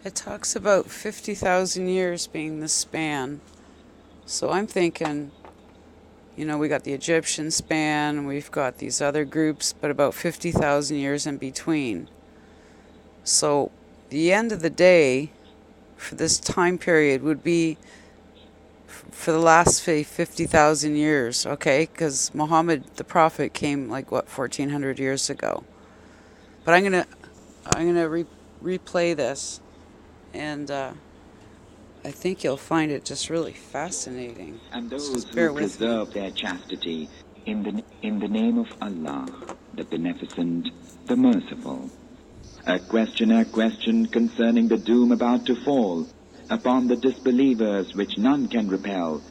It talks about 50,000 years being the span. So I'm thinking, we got the Egyptian span, we've got these other groups, but about 50,000 years in between. So the end of the day for this time period would be for the last, say, 50,000 years, okay? Because Muhammad, the prophet, came 1,400 years ago. But I'm gonna replay this, and I think you'll find it just really fascinating. And those Just who bear with me. preserve their chastity in the name of Allah, the Beneficent, the Merciful. A question concerning the doom about to fall upon the disbelievers which none can repel,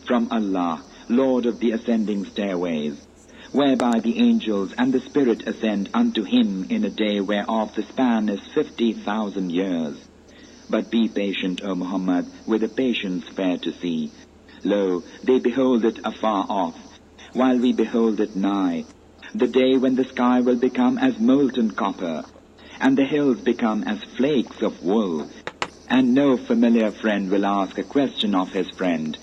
from Allah, Lord of the ascending stairways, whereby the angels and the Spirit ascend unto him in a day whereof the span is 50,000 years. But be patient, O Muhammad, with a patience fair to see. Lo, they behold it afar off, while we behold it nigh, the day when the sky will become as molten copper, and the hills become as flakes of wool, and no familiar friend will ask a question of his friend,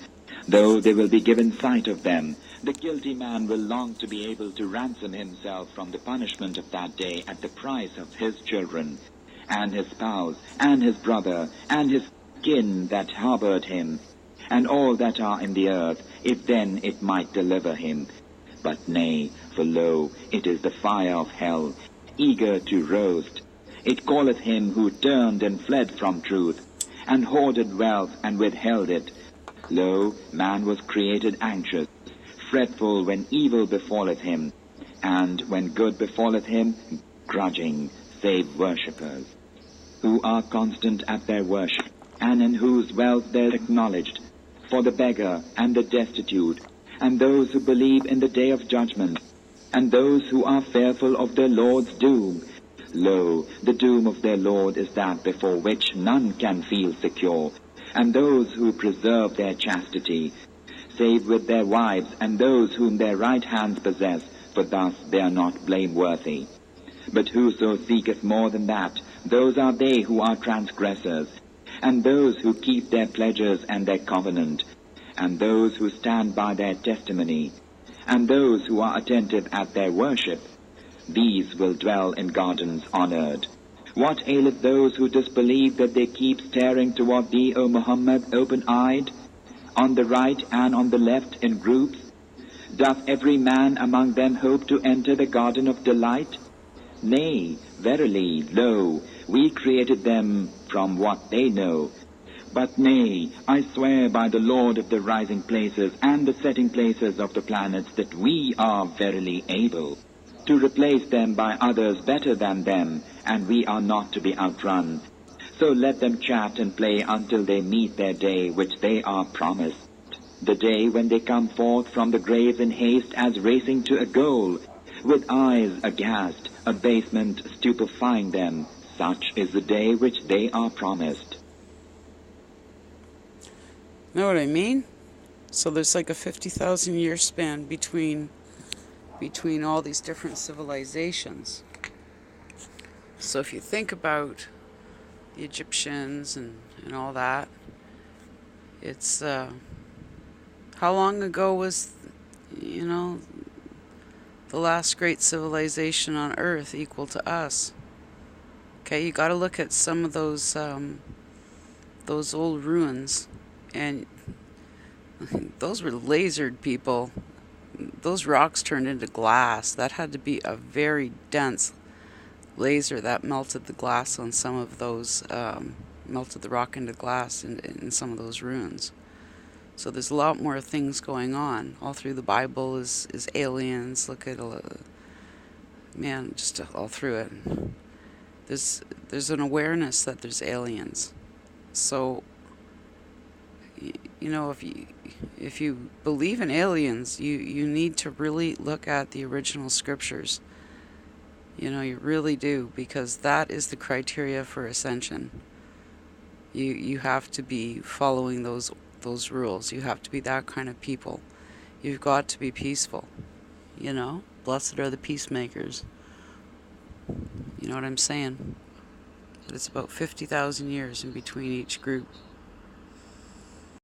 though they will be given sight of them. The guilty man will long to be able to ransom himself from the punishment of that day at the price of his children, and his spouse, and his brother, and his kin that harbored him, and all that are in the earth, if then it might deliver him. But nay, for lo, it is the fire of hell, eager to roast. It calleth him who turned and fled from truth, and hoarded wealth and withheld it. Lo, man was created anxious, fretful when evil befalleth him, and when good befalleth him, grudging, save worshippers, who are constant at their worship, and in whose wealth they are acknowledged, for the beggar and the destitute, and those who believe in the day of judgment, and those who are fearful of their Lord's doom. Lo, the doom of their Lord is that before which none can feel secure, and those who preserve their chastity, save with their wives and those whom their right hands possess, for thus they are not blameworthy. But whoso seeketh more than that, those are they who are transgressors, and those who keep their pledges and their covenant, and those who stand by their testimony, and those who are attentive at their worship. These will dwell in gardens honored. What aileth those who disbelieve that they keep staring toward thee, O Muhammad, open-eyed, on the right and on the left in groups? Doth every man among them hope to enter the garden of delight? Nay, verily, lo, we created them from what they know. But nay, I swear by the Lord of the rising places and the setting places of the planets that we are verily able to replace them by others better than them, and we are not to be outrun. So let them chat and play until they meet their day which they are promised, the day when they come forth from the grave in haste as racing to a goal, with eyes aghast, abasement stupefying them. Such is the day which they are promised. Know what I mean? So there's like a 50,000 year span between all these different civilizations. So if you think about the Egyptians and all that, it's how long ago was the last great civilization on Earth equal to us? Okay, you got to look at some of those old ruins, and those were lasered people. Those rocks turned into glass. That had to be a very dense laser that melted the glass on some of those, melted the rock into glass in some of those ruins. So there's a lot more things going on. All through the Bible is aliens. Look at just all through it. There's an awareness that there's aliens. So if you believe in aliens, you need to really look at the original scriptures. You really do, because that is the criteria for ascension. You have to be following those rules. You have to be that kind of people. You've got to be peaceful. Blessed are the peacemakers. You know what I'm saying? but it's about 50,000 years in between each group.